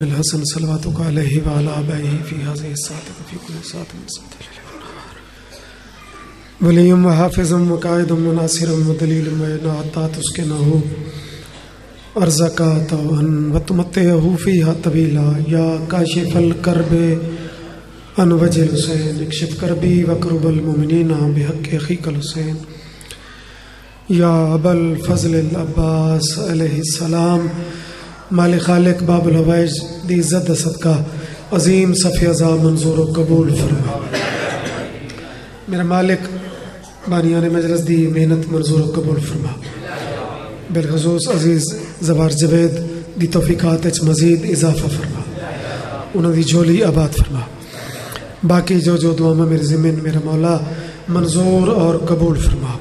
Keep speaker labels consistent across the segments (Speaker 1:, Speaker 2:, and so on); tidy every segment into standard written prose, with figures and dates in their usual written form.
Speaker 1: الحسن صلواتک علیہ وعلی آبائہ فی ہذہ الساعۃ فی کل ساعۃ من ساعات اللیل والنہار ولی و حافظ و قائد و ناصر و دلیل و حتی تسکنہ ارزقہ طوعا و تمتعہ فیہا طویلا یا کاشف الکرب عن وجہ الحسین اکشف کربی و کرب المؤمنین بحق اخیک الحسین یا ابا الفضل العباس علیہ السلام مالک خالق باب الحوائج دی عزت صدقہ عظیم صفی ازا منظور و قبول فرما. میرا مالک بانیان مجلس دی محنت منظور و قبول فرما. بالخصوص عزیز زبار جوید دی توفیقات اچ مزید اضافہ فرما, انہوں دی جھولی آباد فرما. باقی جو دعا میں میرے ذمن میرا مولا منظور اور قبول فرما.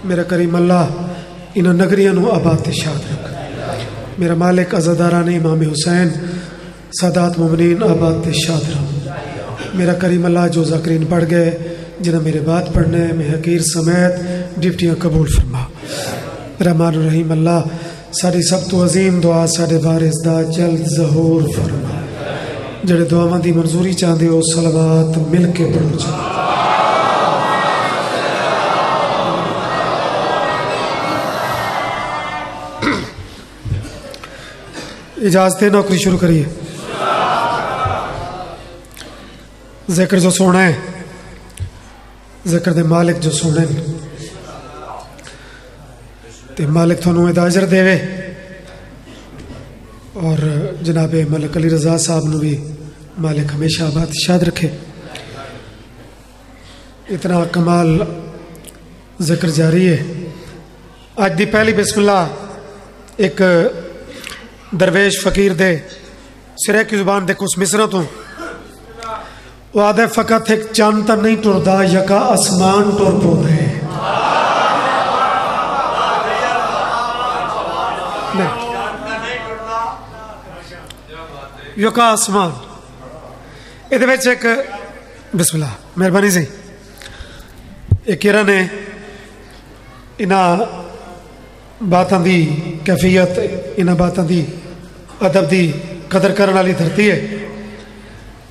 Speaker 1: میرا کریم اللہ انہوں نگریاں آباد شاد رکھ. میرا مالک عزاداران امام حسین سادات مومنین آباد شاد رہو. میرا کریم اللہ جو ذاکرین پڑھ گئے جنہیں میرے بات پڑھنے میں حقیر سمیت ڈپٹیاں قبول فرما. رحمان الرحیم اللہ ساری سب تو عظیم دعا ساڑھے وارث دا جلد ظہور فرما. جڑے دعاواں دی منظوری چاہندے ہو صلوات مل کے پڑھو چاہتے. اجازت نوکری شروع کریے. ذکر جو سونا ہے, ذکر دے مالک جو سونے تے مالک تھانوں اجر دے وے, اور جناب ملک علی رضا صاحب نو بھی مالک ہمیشہ آباد شاد رکھے. اتنا کمال ذکر جاری ہے. آج دی پہلی بسم اللہ ایک درویش فقیر دے سرے کی زبان دے کچھ مصرہ تو وعدے فقط ایک چاند تا نہیں ٹردا یکا آسمان ٹر پو دے. یکا آسمان یہ ایک بسم اللہ مہربانی سے ایک کیرا نے انہا باتاں دی کیفیت انہاں باتاں دی ادب دی قدر کرنے والی دھرتی ہے.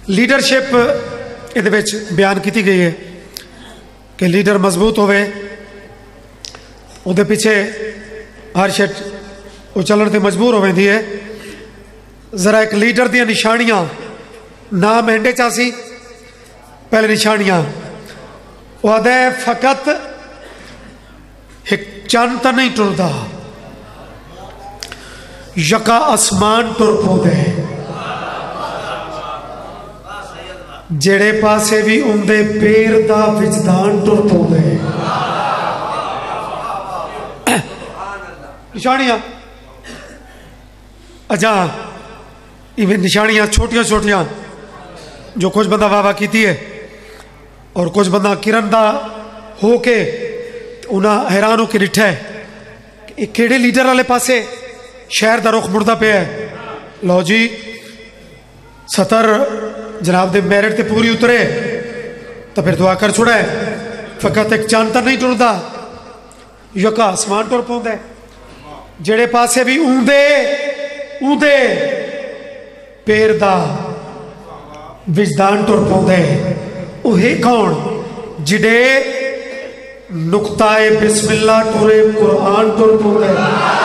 Speaker 1: لیڈرشپ یہ بیان کی گئی ہے کہ لیڈر مضبوط ہوئے وہ پیچھے ہر شٹ وہ چلن تے مجبور ہوئے دی ہے. ذرا ایک لیڈر دیا نشانیاں نام ہنڈے چاسی پہلے نشانیاں وعدے فقط ایک چاند تا نہیں ٹردا یکا آسمان ٹر پو دے. جڑے پاسے بھی اندے پیر دا وجدان ٹر پو دے. نشانیاں اجا نشانیاں چھوٹیاں چھوٹیاں جو کچھ بندہ واہ واہ کیتی ہے اور کچھ بندہ کرن دا ہو کے انہاں حیران ہو کے ڈٹھا ہے کہ کیڑے لیڈر والے پاسے شہر دا رخ مردہ پہ ہے. لو جی ستر جناب دے میرٹ تے پوری اترے تو پھر دعا کر چھوڑا ہے. فقط ایک چاند تا نہیں ٹردا یکا آسمان ٹر پوندا ہے. جڑے پاسے بھی اوندے پیر دا وجدان ٹر پوندا ہے. اوہی کون جڑے نقطہ بسم اللہ ٹورے قرآن ٹر پوندا ہے.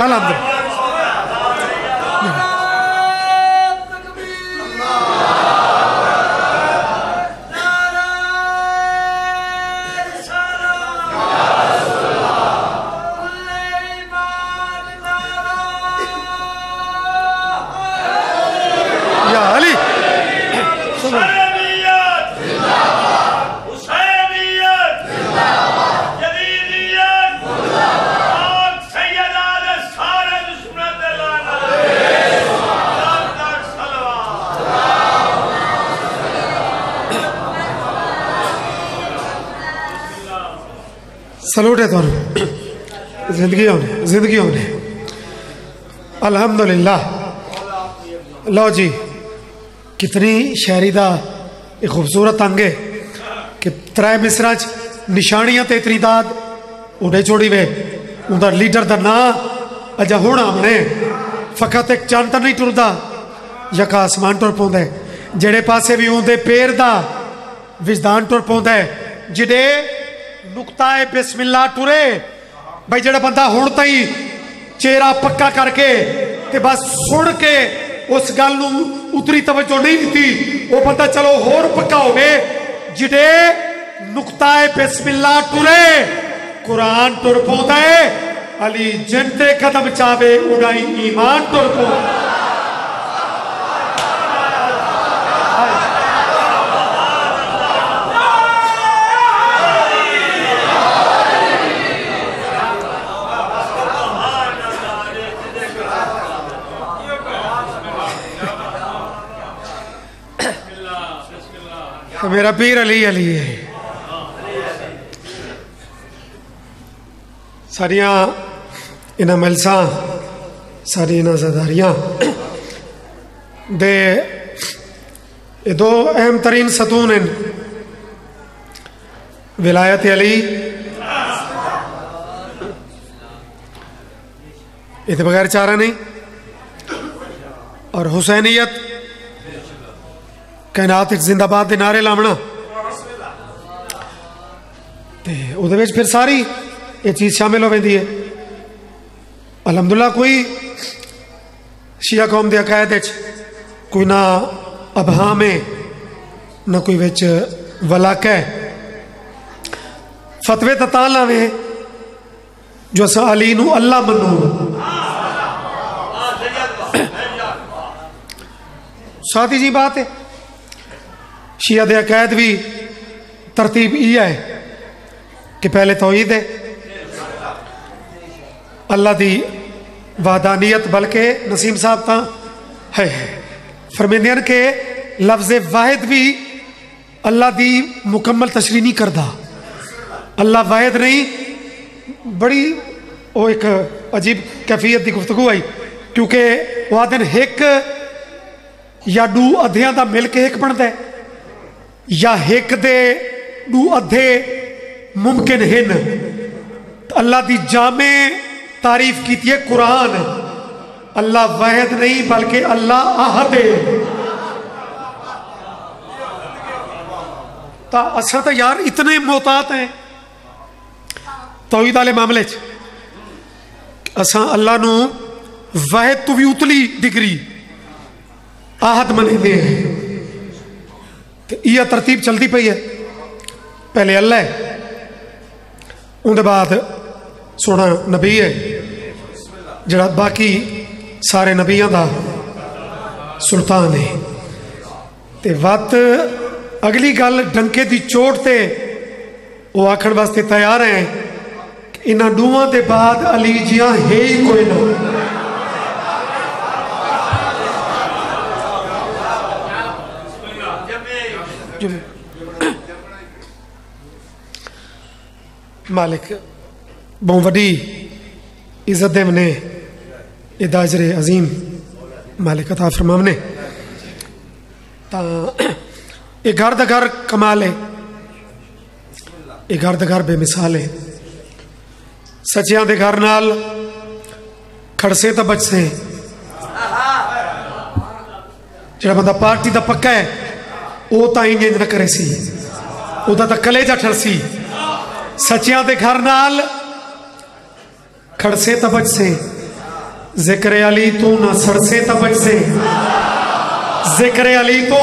Speaker 1: الحمد سلوٹ ہے تو زندگی ہونے الحمدللہ. لو جی کتنی شہری دا ایک خوبصورت انگ ہے کہ ترائے مصرہ نشانیاں تے اتنی داد اڑے چھوڑی وے اندر لیڈر دا نا اجا ہونا ہمنے فقط ایک چانتا نہیں ٹر دا یکا آسمان ٹر پوند ہے جڑے پاسے بھی ہوندے پیر دا وجدان ٹر پوند ہے جڑے نکتہ بسم اللہ ٹرے بھائی جڑا بندہ ہوڑتا ہی چہرہ پکا کر کے تے بس سن کے اس گل نو اتری توجہ نہیں دیتی وہ بندہ چلو ہور پکا ہوئے جڑے نکتہ بسم اللہ ٹرے قرآن ٹر پوند ہے علی جنتے قدم چاہے اڑائی ایمان ٹر پوند میرا پیر علی علی ہے ساریاں انہاں ملساں ساری انہاں زداریاں دے یہ دو اہم ترین ستون ہیں ولایت علی یہ تو بغیر چارہ نہیں اور حسینیت کائنات ایک زندہ باد دے نعرے لامنا او دے وچ پھر ساری یہ چیز شامل ہو ویندی ہے الحمدللہ کوئی شیعہ قوم دے عقائد وچ کوئی نہ ابہام ہے نہ کوئی وچ ولاک ہے فتوے تتال آوے جو اسا علی نو اللہ منو ساتھی جی بات ہے شیعہ دے عقائد بھی ترتیب یہ ہے کہ پہلے توحید ہے اللہ دی وحدانیت بلکہ نسیم صاحب تا ہے فرمیندین کے لفظ واحد بھی اللہ دی مکمل تشریح نہیں کردہ اللہ واحد نہیں بڑی وہ ایک عجیب کیفیت دی گفتگو آئی کیونکہ وہ آدھن ایک یا دو ادھیاں دا مل کے ایک بند ہے یا ایک دے دو ادھے ممکن ہن اللہ دی جامع تعریف کیتی ہے قرآن اللہ واحد نہیں بلکہ اللہ احد ہے تا اصلا تا یار اتنے محتاط ہیں توحید والے معاملے اساں اللہ نو واحد تو بھی اتلی ڈگری احد منے دے ہیں یہ ترتیب چلتی پئی ہے پہلے اللہ ہے ان دے بعد سونا نبی ہے جڑا باقی سارے نبیاں دا سلطان ہے تے وقت اگلی گل ڈنکے دی چوٹ تے وہ آکھن واسطے تیار ہیں کہ انہاں دوواں دے بعد علی جیاں ہے ہی کوئی نہ مالک بہت وڈی عزت دے منے اے اجر عظیم مالک عطا فرماونے تا اے گھر دا گھر کمال ہے اے گھر دا گھر بے مثال ہے سچیاں دے گھر نال کھڑسے تا بچ سے جڑا بندہ پارٹی دا پکا ہے او تا انجنج نہ کرے سی او دا کلیجہ ٹھر سی سچیاں دے گھر نال کھڑسے تا بچ سے ذکر علی تو نہ سڑسے تا بچ سے ذکر علی تو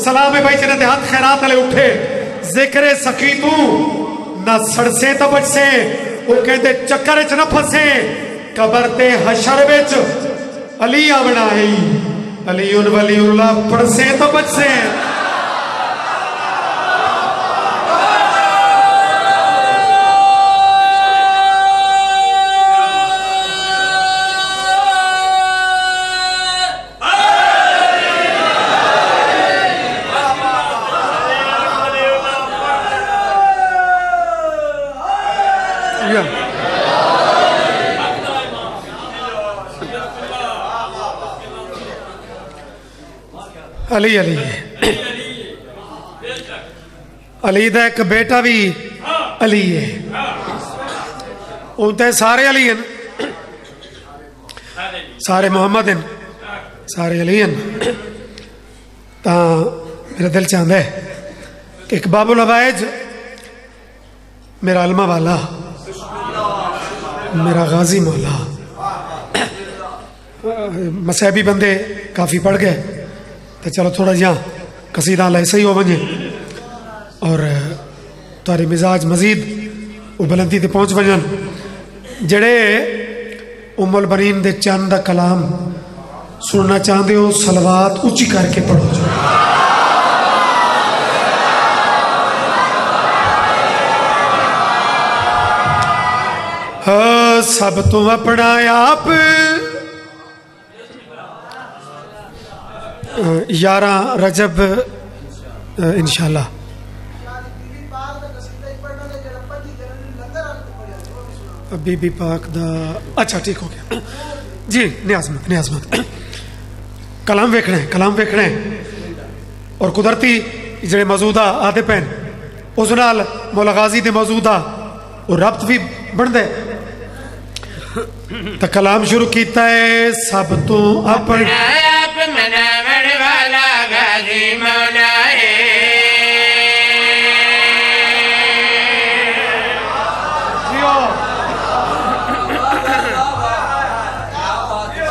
Speaker 1: سلام بھائی جنہ دے ہاتھ خیرات علی اٹھے ذکر سخی تو نہ سڑسے تا بچ سے وہ کہتے چکر چ نہ پھسے قبر تے حشر وچ علی آونا ہے علی ولی اللہ پڑسے تا بچ سے علی علی علی دا ایک بیٹا بھی علی ہے، ان تے سارے علی ہیں، سارے محمد ہیں، سارے علی ہیں. تا میرا دل چاہتا ہے کہ ایک باب العوائج میرا علمہ والا، میرا غازی مولا، مسیبی بندے کافی پڑھ گئے تو چلو تھوڑا جہاں قصیدہ اللہ صحیح ہو بنجے اور تاری مزاج مزید وہ بلندی تے پہنچ بجن. جڑے ام البنین دے چند دا کلام سننا چاہتے ہو صلوات اونچی کر کے پڑھو جو. سب تو اپنا آپ 11 رجب انشاءاللہ. بی بی پاک دا اچھا ٹھیک ہو گیا جی. نیازمت کلام ویکھنا ہے اور قدرتی جڑے موجودہ آدھے پین اس نال مولا غازی دے موجودہ اور ربط بھی بن دے. تو کلام شروع کیتا ہے سب تو اپنا آپ مناور والا غازی مولا ہے.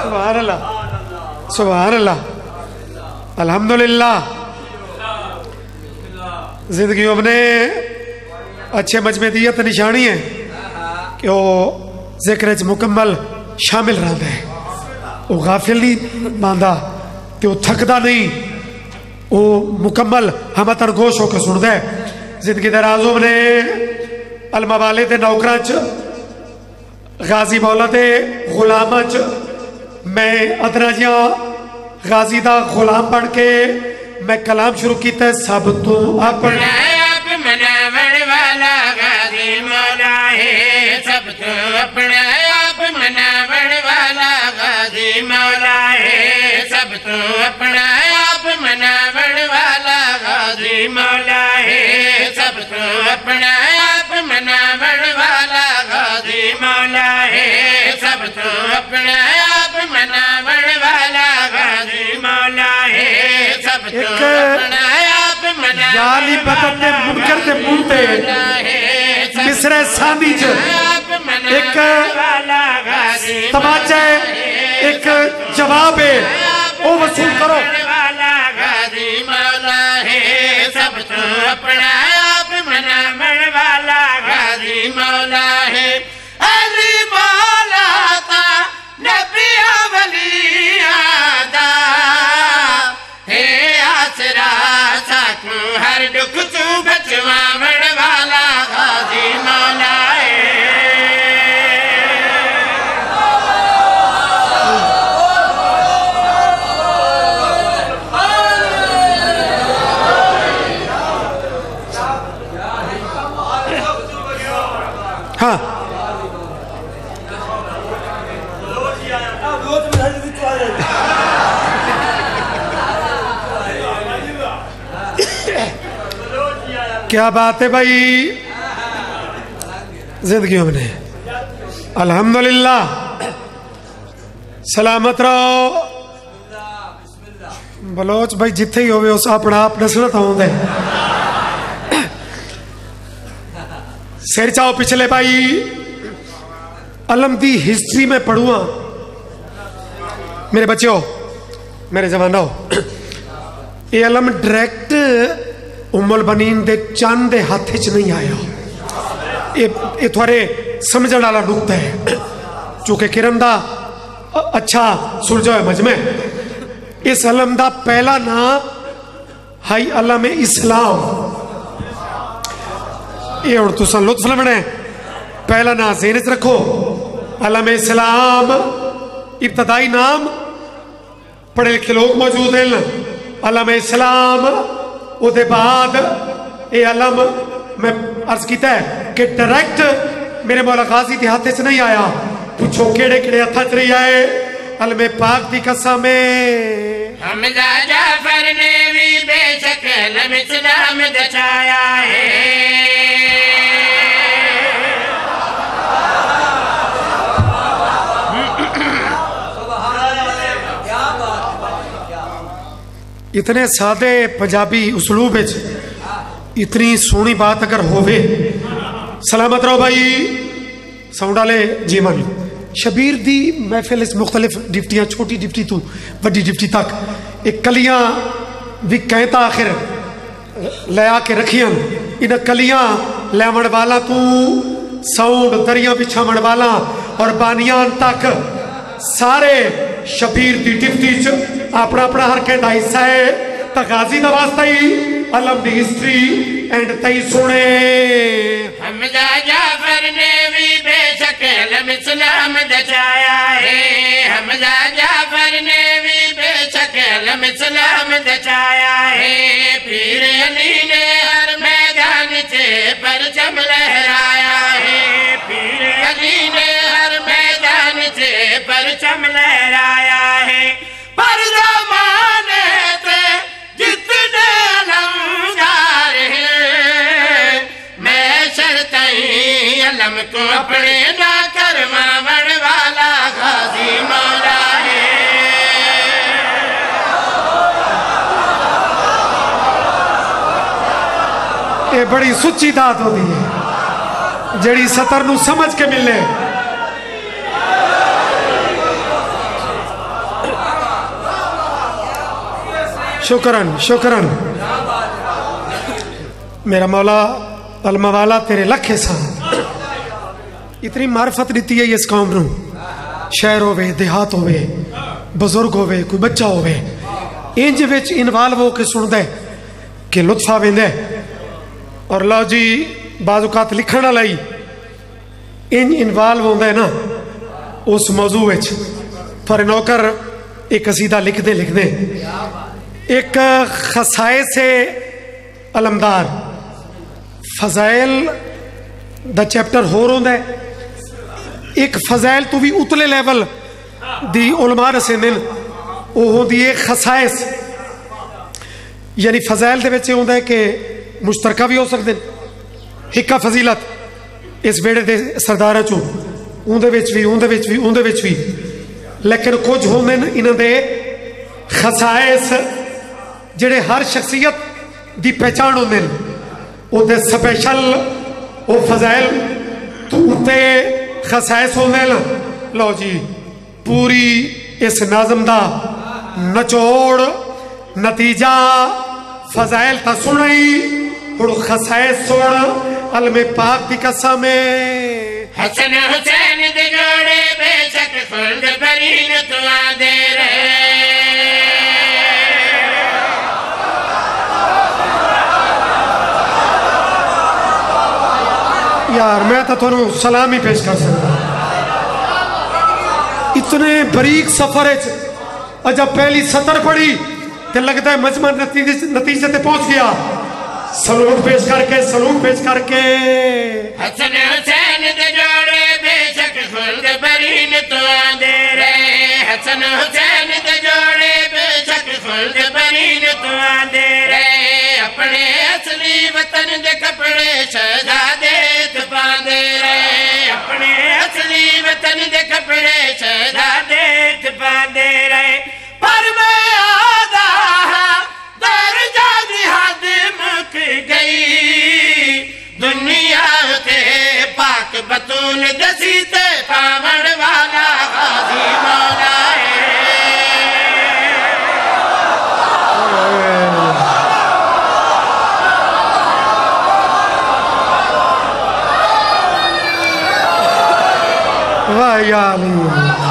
Speaker 1: سبحان اللہ سبحان اللہ الحمدللہ. زندگیوں میں اچھے مجموعیت نشانی ہے کہ وہ ذکر مکمل شامل رہتا ہے. وہ غافل نہیں باندھا کہ وہ تھکدا نہیں، وہ مکمل ہم ترگوش ہو کے سنتا ہے. زندگی دے رازوں نے علمہ والے دے نوکراں چ غازی مولا دے غلاماں چ میں ادنا جہاں غازی دا غلام بن کے میں کلام شروع کیتا ہے. سب تو اپنا آپ مناور والا غازی مولا ہے. سب تو اپنا آپ مناور والا غازی مولا ہے. سب تو اپنا آپ مناور والا غازی مولا ہے. سب تو اپنا آپ مناور والا غازی مولا ہے. سب تو اپنا آپ مناور والا غازی مولا ہے. سب تو اپنا آپ مناور والا غازی مولا ہے. مصرے ثانی چ ایک تماچا ہے، ایک جواب ہے، وہ وصول کرو. غازی مولا ہے. سب تو اپنا آپ مناور والا غازی مولا ہے. علی مولا تا نبی ولی آدھا ہے آسرا ساکو ہر دکھ تو بچواوڑ والا غازی مولا ہے. ہاں کیا بات ہے بھائی. زندگیوں میں الحمدللہ سلامت رہو. بلوچ بھائی جتھے ہی ہوئے اس اپنا آپ نسلنا تھا ہوں دے سیر چاہو پچھلے بھائی علم دی ہسٹری میں پڑھوا. میرے بچے ہو، میرے جوانوں، یہ علم ڈائریکٹ ام البنین دے چاند دے ہاتھ چ نہیں آیا. یہ تھوڑے سمجھنے والا نقطہ ہے چونکہ کرم دا اچھا سلجھا ہے مجمع. اس علم دا پہلا نام ہائی علم اسلام. یہ اور تو سن لطف لمنے پہلا نام ذہن وچ رکھو. علم اسلام ابتدائی نام پڑھے لکھے لوگ موجود ہیں. علم اسلام او دے بعد یہ علم میں عرض کیتا ہے کہ ڈائریکٹ میرے مولا غازی کے ہاتھ سے نہیں آیا. پوچھو کیڑے کیڑے ہاتھ چ نہیں آئے. علم پاک دی قسم ہے
Speaker 2: حمزہ جعفر نے بھی بے شک علم اسلام دچایا ہے
Speaker 1: اتنے سادے پنجابی اسلوب اتنی سونی بات اگر ہوئے سلامت رہو بھائی ساؤنڈ والے جی مان شبیر دی محفل مختلف ڈپٹیاں چھوٹی ڈپٹی تو بڑی ڈپٹی تک ایک کلیاں بھی کہتا آخر لے آ کے رکھیاں ان کلیاں لے من والا تو ساؤنڈ دریاں پچھا من والا اور بانیان تک سارے شبیر دی ڈپٹی اپنا اپنا ہر کہتا حصہ ہے تغازی دا واسطہ ہی علم دی ہسٹری اینڈ تئی سنے
Speaker 2: حمزہ جعفر نے بھی بے شک علم اسلام دچایا ہے حمزہ جعفر نے بھی بے شک علم اسلام دچایا ہے پیر علی نے ہر میدان سے پرچم لہرایا ہے پیر علی نے ہر میدان سے پرچم لہرایا ہے پر زمانے سے جتنے علمدار ہیں میں شرطیں علم کو اپنے نہ کر مامن والا غازی مولا ہے
Speaker 1: یہ بڑی سچی داد ہوتی ہے جڑی سطر نو سمجھ کے ملے شکرن شکرن میرا مولا علمہ والا تیرے لکھے سان اتنی معرفت دیتی ہے اس قوم نو شہر ہوئے دیہات ہوئے بزرگ ہوئے کوئی بچہ ہوئے انج وچ انوالو ہو کے سن دے کہ لطفہ ویندے اور لو جی بعض اوقات لکھنا لائی انوالو ہوندے نا اس موضوع وچ تھوڑے نوکر ایک قصیدہ لکھ دے ایک خصائص علمدار فضائل دا چیپٹر ہو رہا ہے ایک فضائل تو بھی اتلے لیول دی علماء رسیندن وہ ہوندی ہے خصائص یعنی فضائل دے بچے ہوندہ ہے کہ مشترکہ بھی ہو سکتے حکا فضیلت اس بیڑے دے سردارہ چو اوندے بچ بھی لیکن کچھ ہوندن انہوں دے خصائص جڑے ہر شخصیت دی پہچان ہوندے او دے سپیشل او فضائل تو اتے خصائص ہوندے لو جی پوری اس نظم دا نچوڑ نتیجہ فضائل تا سنئی اور خصائص سن علم پاک دی قسم
Speaker 2: حسن حسین دے جوڑے بے شک خلد برین تو آدے رہے
Speaker 1: یار میں تو تھوڑا سلامی پیش کر سکتا اتنے بریک سفر ہے جب پہلی سطر پڑھی تو لگتا ہے مجمع نتیجے تے پہنچ گیا سلوٹ پیش کر کے
Speaker 2: حسن حسین دے جوڑے بے شک خلد برین تو آدے رہے حسن حسین دے جوڑے بے شک خلد برین تو آدے رہے اپنے اصلی وطن دے کپڑے شہزادے باندے رہے اپنے اصلی وطن دے کپڑے شہزادے باندے رہے پر میں آدھا درجہ دی حد مک گئی دنیا کے پاک بطول دسی تے پاون والا غازی مولا ہے
Speaker 1: واہ یا علی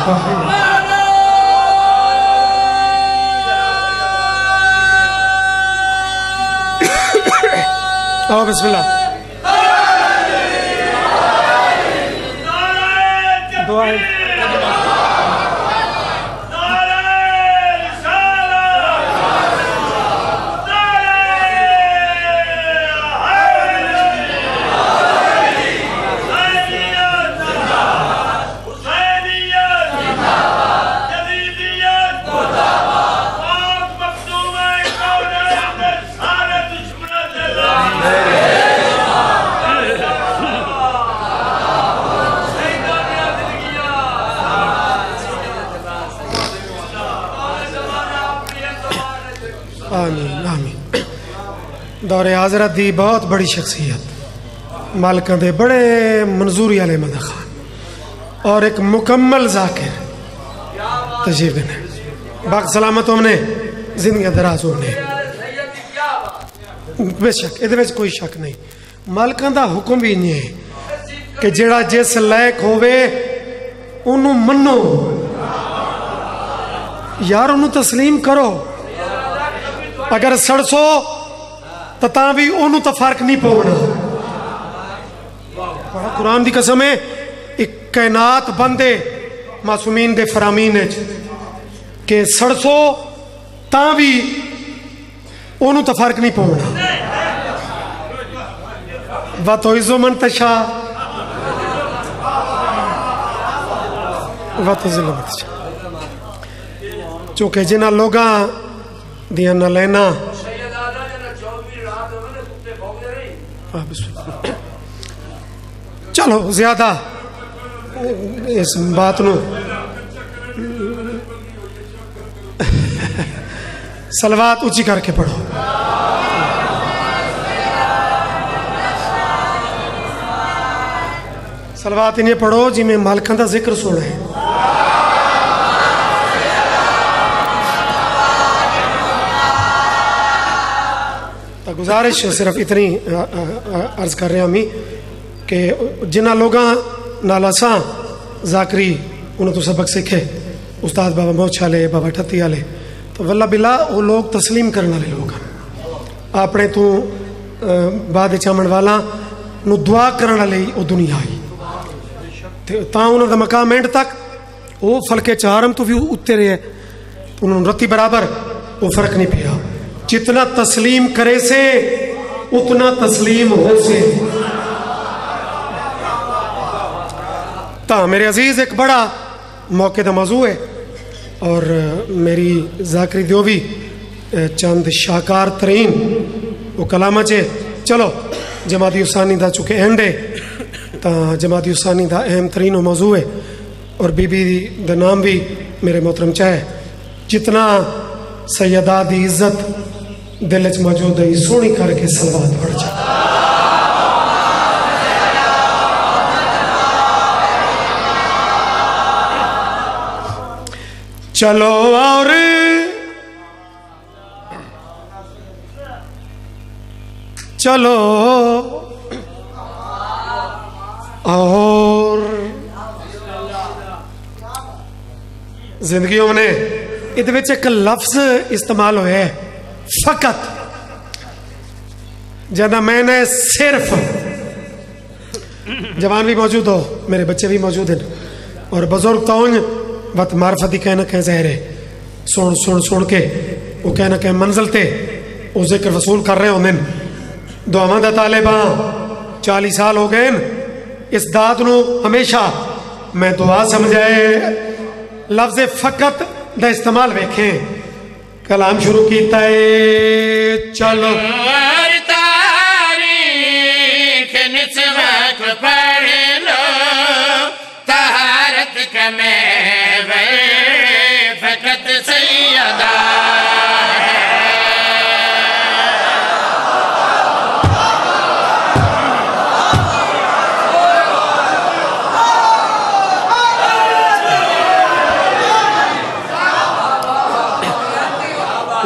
Speaker 1: بسم اللہ دعائیں دور حاضرت دی بہت بڑی شخصیت مالکاں دے بڑے منظوری والے مدح خان اور ایک مکمل ذاکر تشریف دینے باقی سلامت ہونے زندگی دراز ہونے بے شک یہ کوئی شک نہیں مالکاں دا حکم بھی نہیں ہے کہ جڑا جس لائق ہوئے انہوں منو یار انہوں تسلیم کرو اگر سڑسو تو تاں بھی انہوں تو فرق نہیں پونا قرآن دی قسم ہے ایک کائنات بندے معصومین دے فرامین کہ سڑسو تاں بھی انہوں تو فرق نہیں پونا وَتُعِزُّ مَن تَشَاءُ وَتُذِلُّ مَن تَشَاءُ چونکہ جنہ لوگاں دیاں نہ لینا چلو زیادہ اس بات نو صلوات اونچی کر کے پڑھو صلوات انہیں پڑھو جی میں مالکاں دا ذکر سونا ہے گزارش صرف اتنی عرض کر رہے ہمیں کہ جنہ لوگاں نالاساں ذاکری انہوں تو سبق سکھے استاد بابا موچ والے بابا ٹھتی والے تو واللہ باللہ وہ لوگ تسلیم کرنے والے لوگ ہیں اپنے تو بعد چامن والا نو دعا کرنے والے وہ دنیا آئی تاں انہوں دا مقام اینڈ تک وہ فلکے چہارم تو بھی اتنے رہے انہوں رتی برابر وہ فرق نہیں پیا جتنا تسلیم کرے سے اتنا تسلیم ہو سے تا میرے عزیز ایک بڑا موقع دا موضوع ہے اور میری ذاکری دیو بھی چند شاکار ترین وہ کلامہ چے چلو جماعتی ثانی دا چکے اینڈے تا جماعتی ثانی دا اہم ترین و موضوع ہے اور بی بی دا نام بھی میرے محترم چاہے جتنا سیدہ دی عزت دل اچ موجود ہے سونی کر کے صلوات پڑھ جائے چلو اور چلو اور زندگیوں میں ادھے وچ ایک لفظ استعمال ہوئے ہے فقط جہاں میں نے صرف جوان بھی موجود ہو میرے بچے بھی موجود ہیں اور بزرگ تاؤں وقت معرفتی کہنا کہ ظاہر ہے سن کے وہ کہنا کہ منزل تے وہ ذکر وصول کر رہے ہوندے دعاواں دا طالباں 40 سال ہو گئے اس داد نو ہمیشہ میں دعا سمجھائے لفظ فقط دا استعمال ویکھیں کلام شروع کیتا ہے چلو
Speaker 2: تاریخ نسوات پڑھ لو طہارت کا محور فقط سیدہ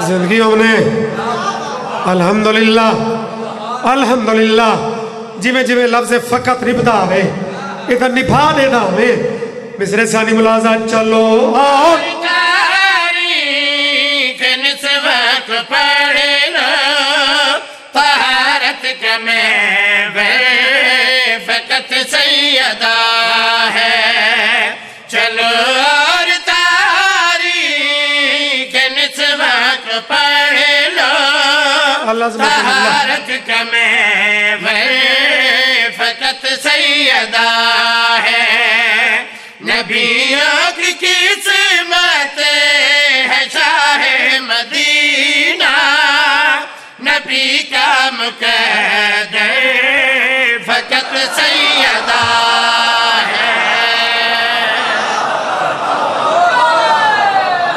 Speaker 1: زندگیوں نے الحمدللہ جویں جویں لفظ فقط نبدا ہوئے ادھر نبھا دینا ہمیں مصر ثانی ملازہ چلو اور
Speaker 2: تاریخ نسوات پڑھ لو طہارت کا محور فقط سیدہ ہے چلو اور تاریخ نسوات پڑھ لو طہارت کا محور فقط سیدہ ہے نبیوں کی قسمت ہے شاہ مدینہ نبی کا مقدر فقط سیدہ ہے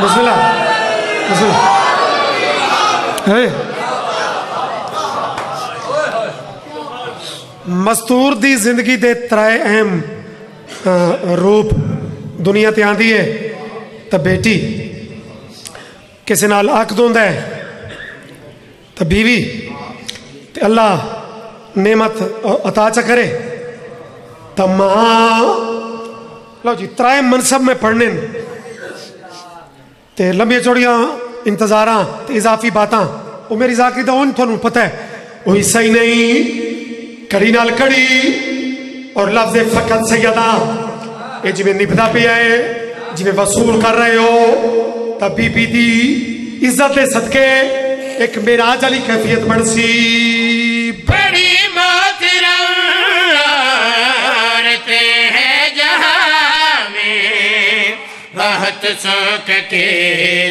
Speaker 1: بسم اللہ مستور دی زندگی دے ترائے اہم روپ دنیا تے آندی ہے تا بیٹی کسی نال عقد ہوندا ہے تا بیوی تے اللہ نعمت عطا چا کرے تا ماں لو جی ترائے منصب میں پڑھنے تے لمبی چوڑیاں انتظاراں تے اضافی باتاں وہ میری ذاکری دا ان تھانوں پتہ ہے وہی صحیح نہیں کڑی نال کڑی اور لفظ فقط سیدہ یہ جی میں نبدا پہ آئے جی میں وصول کر رہے ہو تب بی بی دی عزت دے صدقے ایک میراج علی کیفیت بڑھ سی
Speaker 2: بڑی محترم عورتیں ہیں جہاں میں بہت سوکھ کے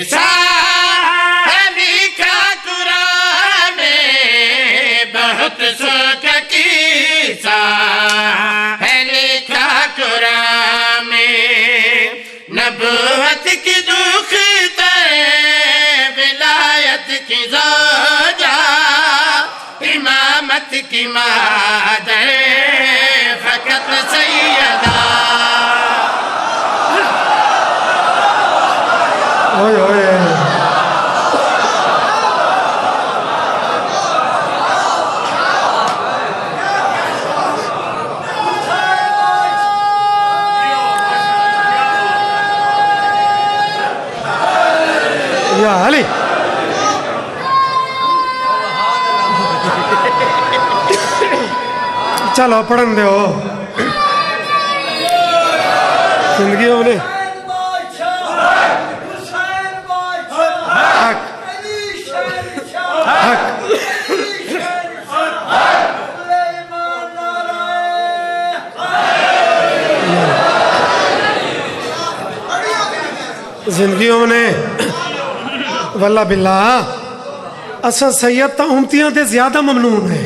Speaker 2: ساحلی کا قرآن میں بہت سوکھ کی ساحلی کا قرآن میں نبوت کی دکھ ولایت کی زوجہ امامت کی مادر فقط سیدہ
Speaker 1: اوئے اوئے یا علی چلو پڑھن دے ہو زندگی ہونے حق حق زندگی ہونے واللہ باللہ اسا سید تا امتیاں دے زیادہ ممنون ہے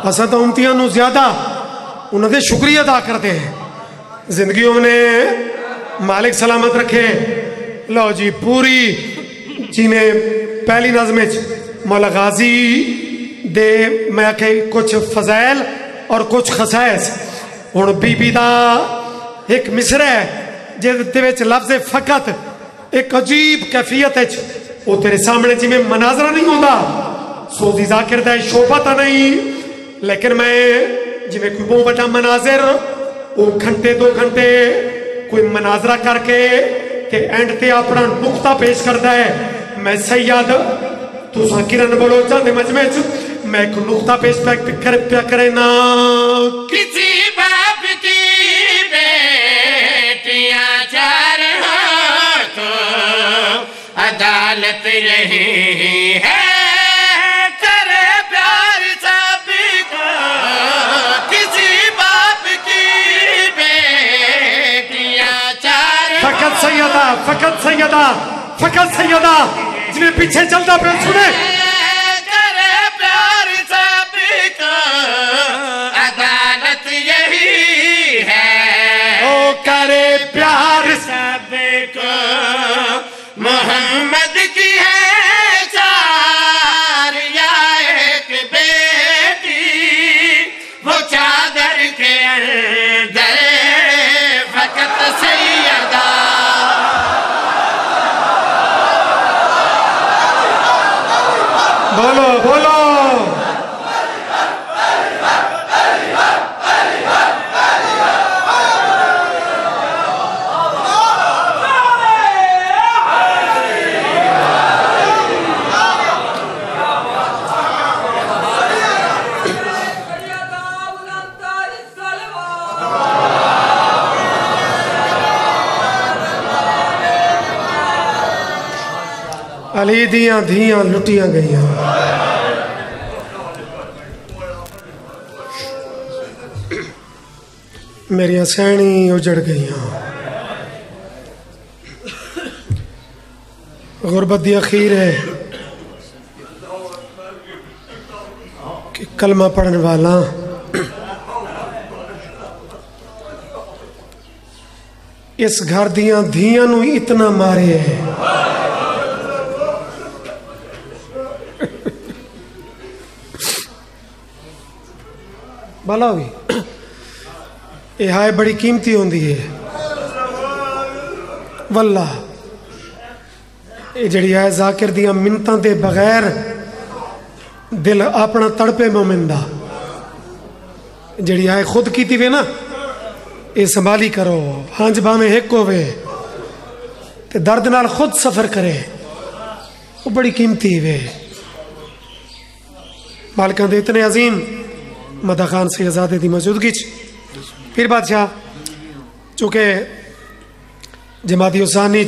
Speaker 1: اسا تا امتیاں نو زیادہ انہوں دے شکریہ ادا کرتے ہیں زندگیوں نے مالک سلامت رکھے لو جی پوری جی میں پہلی نظم مولا غازی دے میں کہ کچھ فضائل اور کچھ خصائص ہن بی بی دا ایک مصرع ہے جے دے وچ لفظ فقط ایک عجیب کیفیت ہے وہ تیرے سامنے جی میں مناظرہ نہیں ہوتا سوزی ذاکر دا شعبہ تا نہیں لیکن میں جی میں کوئی بہت بڑا مناظر وہ گھنٹے دو گھنٹے کوئی مناظرہ کر کے تے اینڈ تے اپنا نقطہ پیش کرتا ہے میں سید تو ساکرن بولو چاہتے مجمع میں ایک نقطہ پیش پیا کرے نا
Speaker 2: کسی باپ کی بیٹیاں چار ہوں تو عدالت رہی ہے کرے پیار سب کو کسی باپ کی بیٹیاں چار
Speaker 1: فقط سیدہ فقط سیدہ فقط سیدہ جنہیں پیچھے چلتا پہ سنے
Speaker 2: کرے پیار سب کو عدالت یہی ہے
Speaker 1: او کرے پیار
Speaker 2: سب کو محمد کی ہے چار یا ایک بیٹی وہ چادر کے اندر فقط سیدہ
Speaker 1: بولو بولو علی دیاں دھیاں لٹیاں گئیاں میریاں سینی اجڑ گئیاں غربت دی اخیر ہے کہ کلمہ پڑھنے والا اس گھر دیاں دھیاں نو اتنا مارے ہے بالا ہوئی یہ ہائے بڑی قیمتی ہوندی ہے واللہ یہ جڑی ہے ذاکر دیاں منتاں دے بغیر دل اپنا تڑپے مومن دا جڑی ہے خود کیتی وے نا یہ سنبھالی کرو ہانج باں میں ایک ہوئے تے درد نال خود سفر کرے وہ بڑی قیمتی وے مالکان دے اتنے عظیم مدہ خان سے آزادے دی موجودگی پھر بادشاہ چونکہ جماعتی ثانی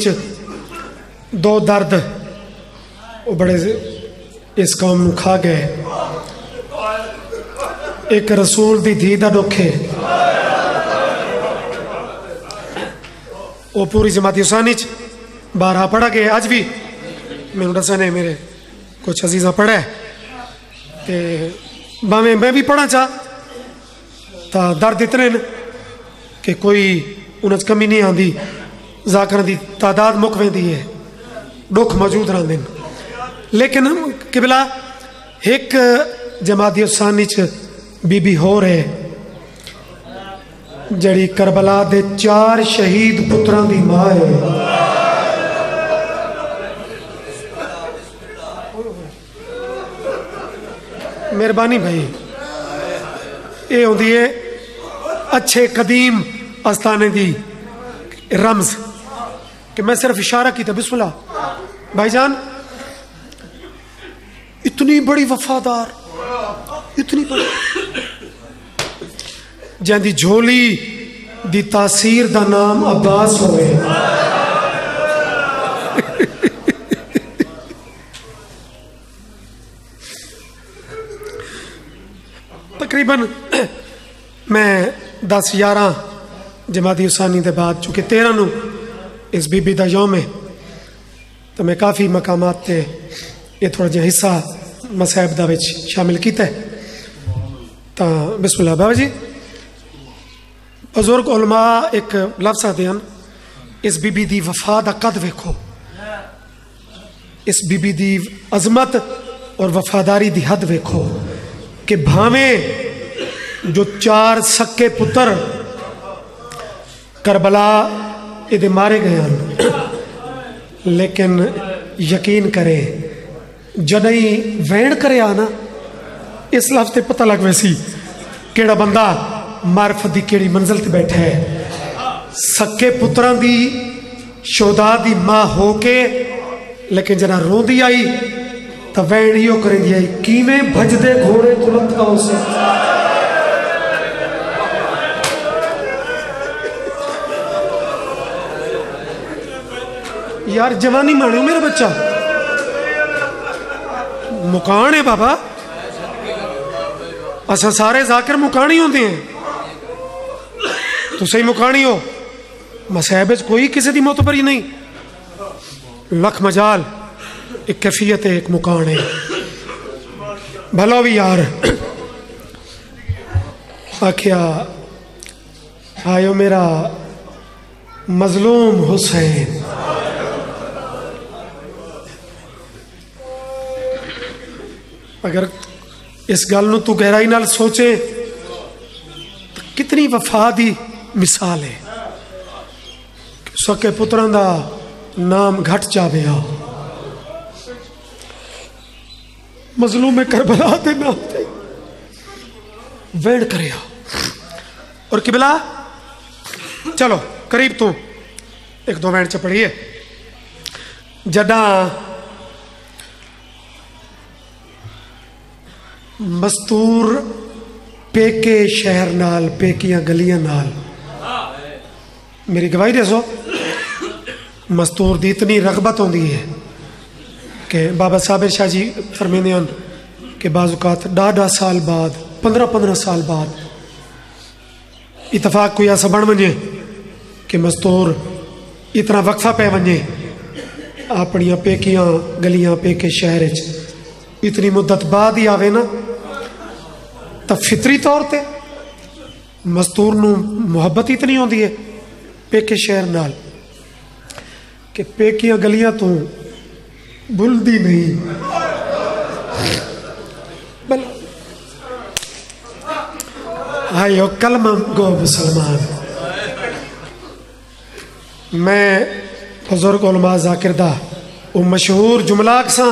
Speaker 1: دو درد وہ بڑے اس قوم نو کھا گئے ایک رسول دی دھی دا ڈوکھے وہ پوری جماعتی ثانی بارہ پڑھا گئے آج بھی میں نے دسنے میرے کچھ عزیزہ پڑھا ہے تے باویں میں بھی پڑھا چاہ تا درد اتنے کہ کوئی انہیں کمی نہیں آندی ذاکران دی تعداد مکویں دی ہے ڈوکھ موجود رہن دن لیکن قبلہ ایک جماعتی ثانی بی بی ہو رہے جڑی کربلا دے 4 شہید پتران دی ماں ہے مہربانی بھائی یہ ہوندی ہے اچھے قدیم آستانے دی رمز کہ میں صرف اشارہ کی تھا بسم اللہ بھائی جان اتنی بڑی وفادار اتنی بڑی جہاں دی جھولی دی تاثیر دا نام عباس ہوئے تقریباً میں 10-11 جماعتی ثانی دے بعد چونکہ 13 نو اس بی بی دا یوم ہے تو میں کافی مقامات تے یہ تھوڑا جہاں حصہ مسائب دا وچ شامل کیتا ہے تا بسم اللہ بابا جی بزرگ علماء ایک لفظ آتے ہیں اس بی بی دی وفا دا قد ویکھو اس بی بی دی عظمت اور وفاداری دی حد ویکھو کہ بھاویں جو 4 سکے پتر کربلا ادھے مارے گئے ہیں لیکن یقین کرے جنہی وین کرے آنا اس لفظ تے پتہ لگ ویسی کیڑا بندہ معرفت دی کیڑی منزل تے بیٹھا ہے سکے پتران دی شہداء دی ماں ہو کے لیکن جنا رو دی آئی تا وین ہیو کریں دی آئی کیمیں بھج دے گھوڑے تلت کا اسے یار جوانی مانے ہو میرا بچہ مکان ہے بابا اسا سارے ذاکر مکانی ہوندے ہیں تو صحیح مکانی ہو مسائب کوئی کسی دی معتبری نہیں لکھ مجال ایک کیفیت ہے ایک مکان ہے بھلا بھی یار آکھیا آئیو میرا مظلوم حسین اگر اس گل نو تو گہرائی نال سوچے تو کتنی وفا دی مثال ہے سکے پتران دا نام گھٹ جاوے آ مظلوم کربلا دے نام تے ویڑ کرے آ اور قبلہ چلو قریب تو 1-2 ویڑ چپڑی ہے جڈا مستور پیکے شہر نال پیکیاں گلیاں نال میری گواہی دے سو مستور دی اتنی رغبت ہوندی ہے کہ بابا صابر شاہ جی فرمیندے ہیں کہ بعض اوقات 10 سال بعد 15 سال بعد اتفاق کوئی ایسا بن ونجے کہ مستور اتنا وقفہ پہ ونجے اپنیاں پیکیاں گلیاں پیکے شہر اتنی مدت بعد ہی آوے نا تو فطری طور تے مستور نو محبت اتنی ہوندی ہے پیکے شہر نال کہ پیکیاں گلیاں تو بلدی نہیں آئیو کلمہ گو مسلمان. میں بزرگ علماء ذاکر دا وہ مشہور جملہ سا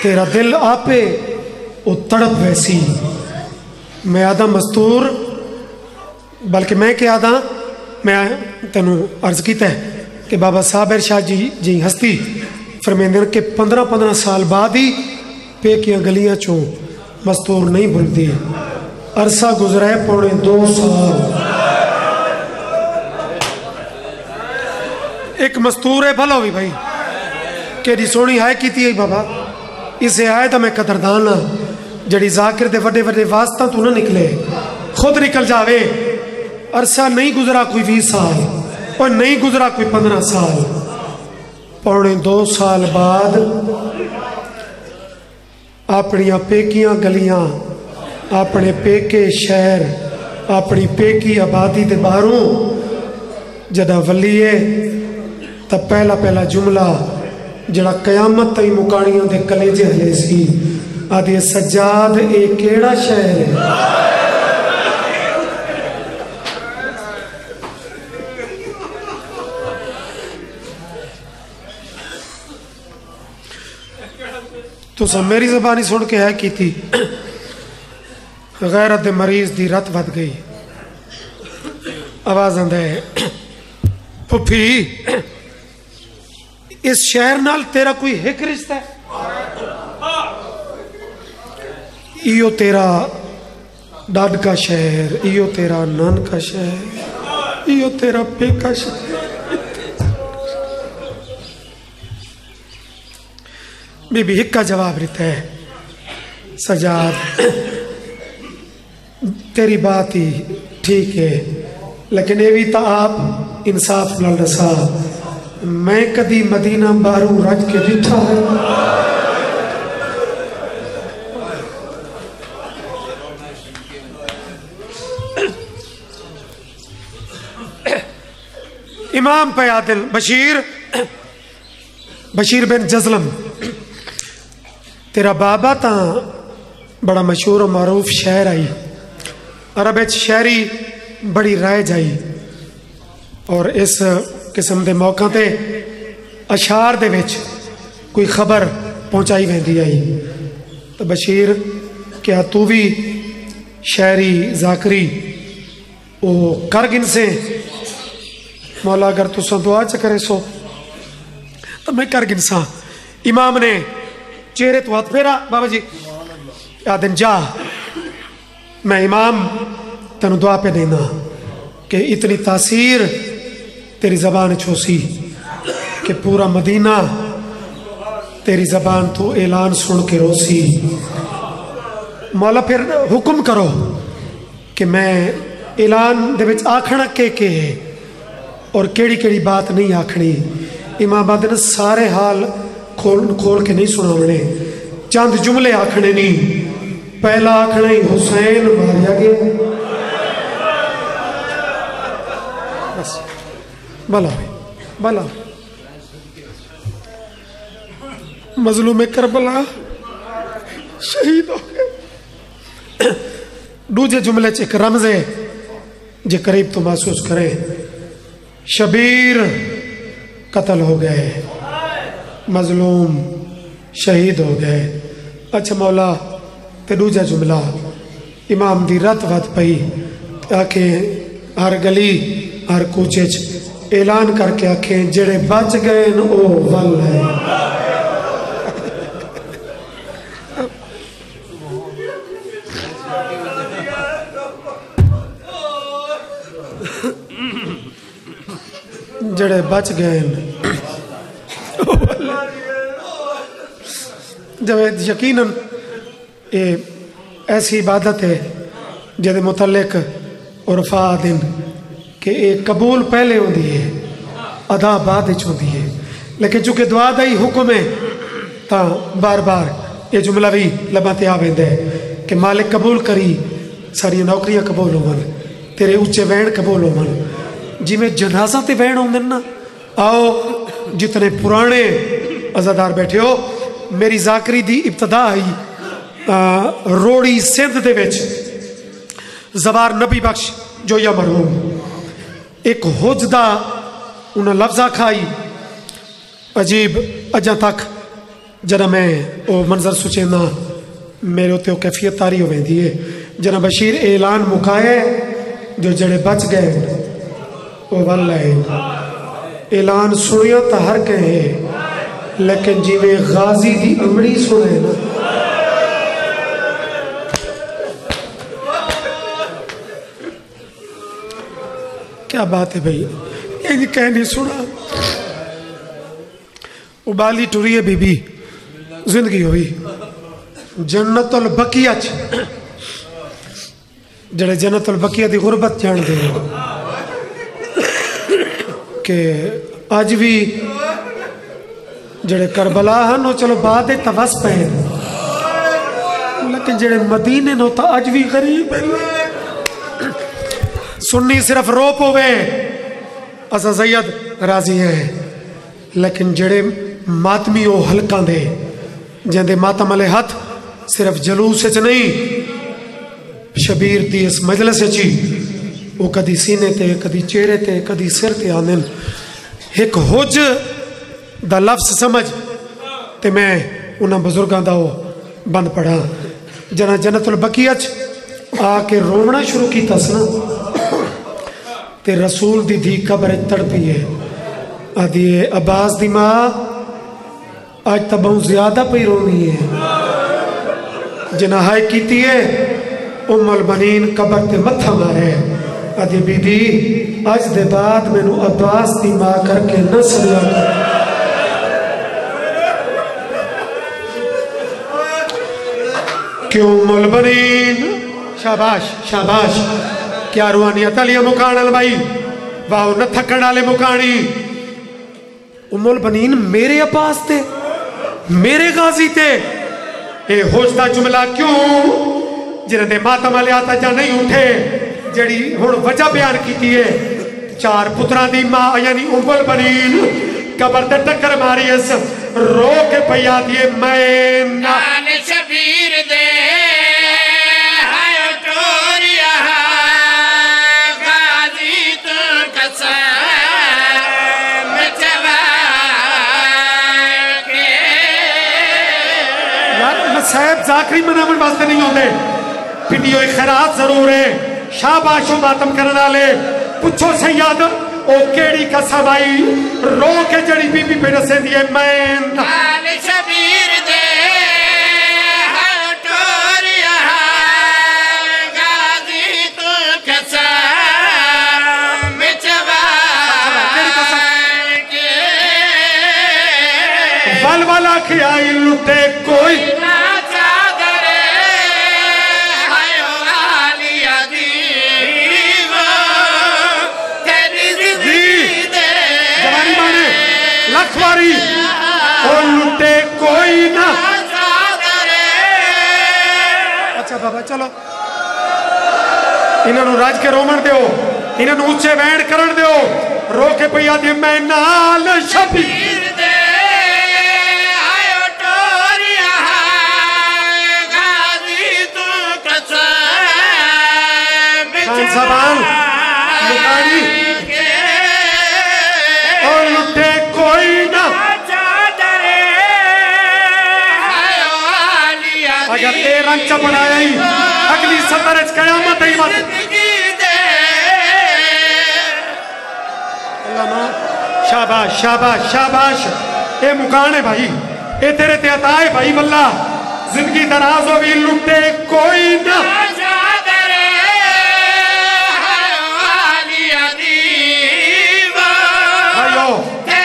Speaker 1: تیرا دل آپے وہ تڑپ ویسی. میں آدھا مستور بلکہ میں کیا آدھا میں تینوں عرض کیتا ہے کہ بابا صاحب ارشاد جی ہستی فرمیندن کہ 15 سال بعد ہی پیکیاں گلیاں چوں مستور نہیں بھولتی. عرصہ گزرا ہے 2.5 سال. ایک مستور ہے بھلا ہوئی بھائی کہ جی سونی ہائے کیتی ہے بابا اسے آئے تو میں قدردان ہاں. جڑی ذاکر دے وڈے وڈے واسطہ تو نہ نکلے خود نکل جاوے. عرصہ نہیں گزرا کوئی 20 سال اور نہیں گزرا کوئی 15 سال. 2.5 سال بعد اپنی پیکیاں گلیاں اپنے پیکے شہر اپنی پیکی آبادی دے باہروں جدہ ولیے تا پہلا جملہ جڑا قیامت تائی مکانیاں دے کلیجے ہلے سی آدھے سجاد اے کیڑا شہر ہے. تو سب میری زبانی سن کے ہے کی تھی غیرت مریض دی رت ود گئی. آواز آندہ ہے پھپھی اس شہر نال تیرا کوئی ایک رشتہ ہے؟ ایو تیرا ڈاڈ کا شہر ایو تیرا نان کا شہر ایو تیرا پے کا شہر. بی بی ایک کا جواب رہتا ہے سجاد تیری بات ہی ٹھیک ہے لیکن یہ بھی تا آپ انصاف نال رسا میں کدی مدینہ بارو رج کے ڈٹھا ہے. امام پہ عادل بشیر بن جزلم تیرا بابا تا بڑا مشہور و معروف شہر آئی عرب شہری بڑی رائے جائی اور اس قسم دے موقع تے اشعار دے وچ کوئی خبر پہنچائی ویندی آئی. تو بشیر کیا تو بھی شہری ذاکری او کر گن سے مولا اگر تو سن دعا چکرے سو تو میں کر گن سا. امام نے چہرے تو ہاتھ پھیرا بابا جی آدن جا میں امام تنو دعا پہ دینا کہ اتنی تاثیر تیری زبان چھوسی کہ پورا مدینہ تیری زبان تو اعلان سن کے روسی. مولا پھر حکم کرو کہ میں اعلان دے وچ آکھنا کے اور کیڑی بات نہیں آکھنی. امام آدن سارے حال کھول کے نہیں سناونے چند جملے آکھنے نہیں. پہلا آکھنا ہی حسین ماریا گیا بس بلا مظلوم کربلا شہید ہو گئے. دوجے جملے چ رمز ہے جے قریب تو محسوس کرے شبیر قتل ہو گئے مظلوم شہید ہو گئے. اچھا مولا تے دوجا جملہ امام دی رت وت پئی آکھیں ہر گلی ہر کوچے اعلان کر کے آکھیں جڑے بچ گئے او ول ہے. جڑے بچ گئے جب یقیناً یہ ایسی عبادت ہے جہدے متعلق عرفا دن کہ یہ قبول پہلے ہوندی ہے ادا بعد ہوندی ہے لیکن چونکہ دعا دا ہی حکم ہے تا بار بار یہ جملہ بھی لبا تے آ ویندا ہے کہ مالک قبول کری ساری نوکریاں قبول ہون تیرے اونچے وین قبول ہون. جی میں جنازہ تے وین ہوندے نا آؤ جتنے پرانے عزادار بیٹھے ہو میری ذاکری دی ابتدا آئی روڑی سندھ دے وچ زبار نبی بخش جو یا مرحوم ایک حجدہ انہاں لفظہ کھائی عجیب اجاں تک جنا میں او منظر سوچینا میرے ہوتے وہ کیفیت تاری ہو ویندی ہے جنا بشیر اعلان مکائے جو جڑے بچ گئے وہ واللہ اعلان سنیا تا ہر کہے لیکن جی میں غازی دی امڑی سنے نا کیا بات ہے بھئی یہ کہہ نہیں سنا ابالی ٹوری ہے بی بی زندگی ہوئی جنت البقیہ جڑے جنت البقیہ دی غربت جان دے کہ آج بھی جڑے کربلا ہن چلو بعد توس پہ لیکن جڑے مدینے نو تا آج بھی غریب ہیں سنی صرف رو پوے اسا زید راضی ہیں لیکن جڑے ماتمی او حلقاں دے جن دے ماتم علیہ ہاتھ صرف جلوس چ نہیں شبیر دی اس مجلس چی وہ کدی سینے تے کدی چہرے تے کدی سر تے آندن ایک حج دا لفظ سمجھ تے میں انہاں بزرگاں دا بند پڑھا جنا جنت البقیہ آ کے رونا شروع کی تسنا تے رسول دی دھی قبر تڑپی ہے آدھی عباس دی ماں آج تا بہت زیادہ پہ رونی ہے جناہائی کیتی ہے ام البنین قبر تے متھا مارے آدھی بی بی آج دے بعد میں نو عباس دی ماں کر کے نہ سلا کر کیوں ام البنین شاباش شاباش کیا روحانیت علیہ مکان البائی واو نہ تھکن آلے مکانی ام البنین میرے عباس تے میرے غازی تے اے ہوجدہ جملہ کیوں جنہیں دے ماتم علیہ آتا جا نہیں اٹھے جڑی ہون وجہ بیان کیتی ہے چار پتران دی ماں یعنی ام البنین قبر تے ٹکر ماری اس رو کے پیا دیے میں
Speaker 2: نال شبیر دے ہائے ٹوریا غازی تو قسم چوا کے
Speaker 1: یار صاحب ذاکری منامن واسطے نہیں ہوندے پھٹیو خیرات ضرور ہے شاباش و ماتم کرنا لے پچھو سے یاد او کیڑی قسم آئی رو کے جڑی بی بی پہ رسے دیے میں
Speaker 2: نال شبیر دے ہائے ٹوریا غازی تو قسم چوا کے
Speaker 1: ول والا کی آئی لٹے کوئی لکھواری اور لٹے کوئی نہ اچھا بابا چلو انہوں نے راج کے رومن دیو انہوں نے اچھے وینڈ کرن دیو رو کے پیا دی میں نال شبیر
Speaker 2: دے آئیو ٹوریا غازی تو قسم
Speaker 1: خان زبان مکانی اور لٹے کوئی نہ اگر اے رنگ چا بنایا ہی اگلی سطرج قیامت ہی مت اللہ ماں شاباش شاباش شاباش اے مکان ہے بھائی اے تیرے تے عطا ہے بھائی واللہ زندگی دراز ہوئی لٹے کوئی نہ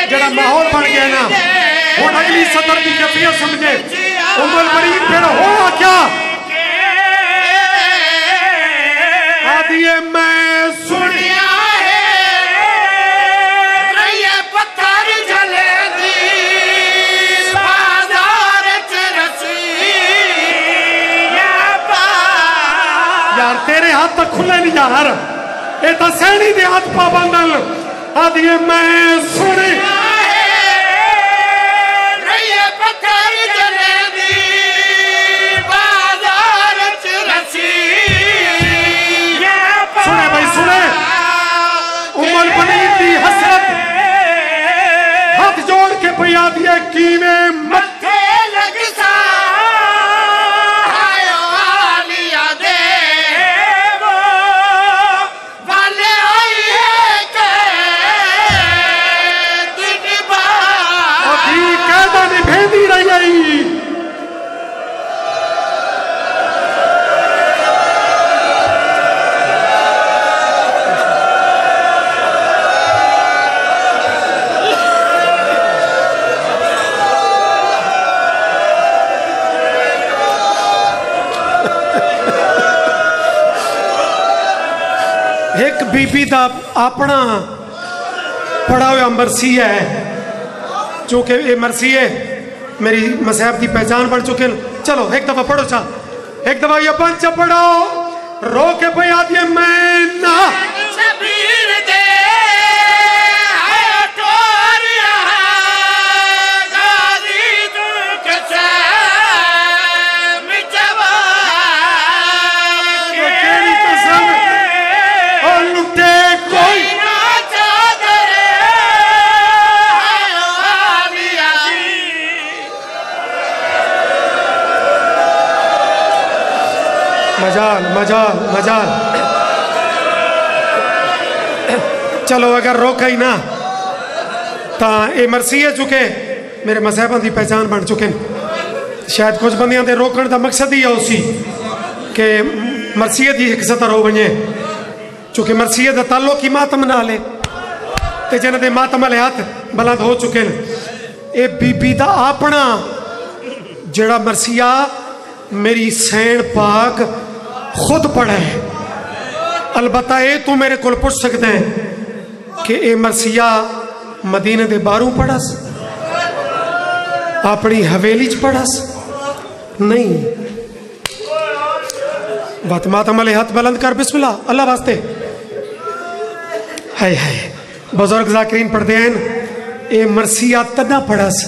Speaker 1: جڑا ماحول بن گیا نا وہ اگلی سطر کی کیفیت سمجھے ام البنین پھر ہوا کیا آدھیے میں سنیا
Speaker 2: ہے رہیے پتھر جلے دی بازار چرسی
Speaker 1: یار تیرے ہاتھ تک کھلے نہیں یار اے تا سینی دے ہاتھ پا بندل آدھیے میں سنیا
Speaker 2: بازار چرسی
Speaker 1: ہاتھ جوڑ کے پیا دیا کی میں
Speaker 2: متھے لگسا آئیو آلیا دے وہ والے آئی ہے کہ دن بار
Speaker 1: ابھی قیدہ نے بھیدی رہی آئی ایک بی بی دا اپنا پڑھا ہوا مرسی ہے چونکہ یہ مرسی ہے میری مذہب کی پہچان بڑھ چکے چلو ایک دفعہ پڑھو چاہ ایک دفعہ یہ پنچ پڑھو رو کے پہ آتی ہے میں نہ
Speaker 2: شبیر دے آیا ٹوریا غازی تو قسم جوان
Speaker 1: کیڑی قسم اور لٹے کوئی
Speaker 2: نہ چادر آیا آلیا
Speaker 1: مجال مجال مجال چلو اگر روکا ہی نہ تا اے مرسی ہے چکے میرے مذہبان دی پہچان بن چکے شاید کچھ بندیاں دے روکن دا مقصد ہی ہے اسی کہ مرسیت ہی ایک سطر ہو بنیے چونکہ مرسیت دا تعلق ہی ماتم نہ لے تے جنہ دے ماتم لے ہاتھ بلند ہو چکے اے بی بی دا اپنا جڑا مرسیہ میری سین پاک خود پڑھا ہے البتہ اے تو میرے کول پوچھ سکتے ہیں کہ اے مرسیہ مدینہ دے باروں پڑھا س اپنی حویلی چ پڑھا س نہیں بات ماتم علیہ ہاتھ بلند کر بسم اللہ اللہ واسطے ہائے ہائے بزرگ ذاکرین پڑھ دے ہیں اے مرسیہ تدہ پڑھا س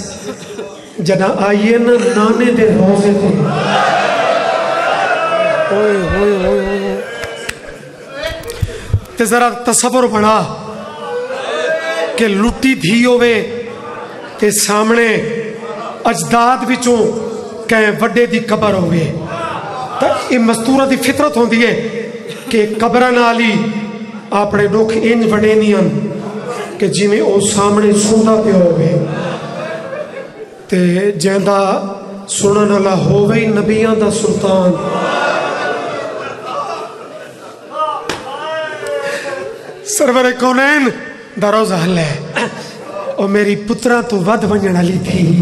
Speaker 1: جنا آئیے نا نانے دے روزے دے اوئے اوئے اوئے اوئے تے ذرا تصور بنا کہ لٹی دھی ہوئے تے سامنے اجداد وچوں کہیں وڈے دی قبر ہوئے تا یہ مستورہ دی فطرت ہوں دیئے کہ قبرہ نالی اپنے ڈوکھ انج وڈے نیاں کہ جی میں او سامنے سوندہ پہ ہوئے تے جیندہ سنن اللہ ہوئے نبیان دا سلطان سرور کونین دا روزہ حل ہے اور میری پترہ تو ود ونجن علی تھی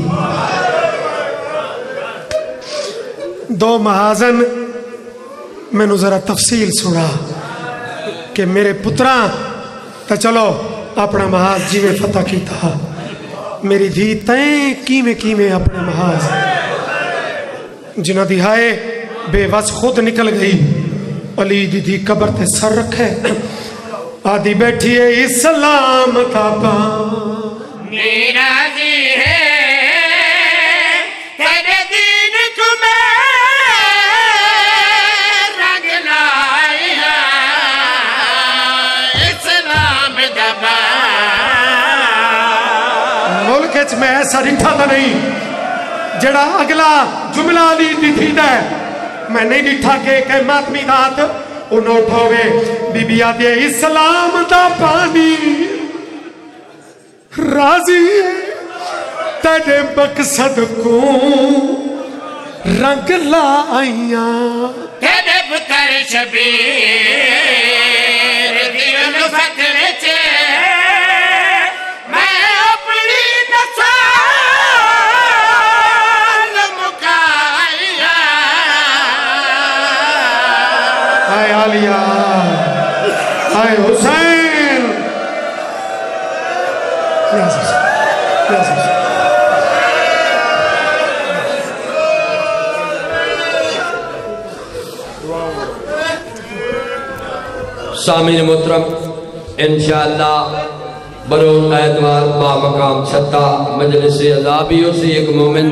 Speaker 1: دو محاذن میں نے ذرا تفصیل سنا کہ میرے پترہ تا چلو اپنا محاذ جی میں فتح کی تھا میری دھی تین کیمیں اپنے محاذ جنہ دہائے بے وس خود نکل گئی علی دی دھی قبر تے سر رکھے آدھی بیٹھی ہے اسلام کا پان
Speaker 2: میرا جی ہے تیرے دین کو میں رنگ لائی ہے اسلام دبا
Speaker 1: ملک اچ میں ایسا ڈٹھا تھا نہیں جڑا اگلا جملہ علی دی تھی ہے میں نہیں ڈٹھا کہ ماتمی دات انہوں اٹھوگے بی بی آتی ہے اسلام دا پانی راضی ہے تیرے مقصد کو رنگ لائیاں
Speaker 2: تیرے پتر شبیر دیون فکر چے میں اپنی نسال مکائیا
Speaker 1: ہائے عالیہ ہائے حسین
Speaker 3: سامعین محترم انشاءاللہ بروز اتوار با مقام چھتا مجلس عذابی اسی ایک مومن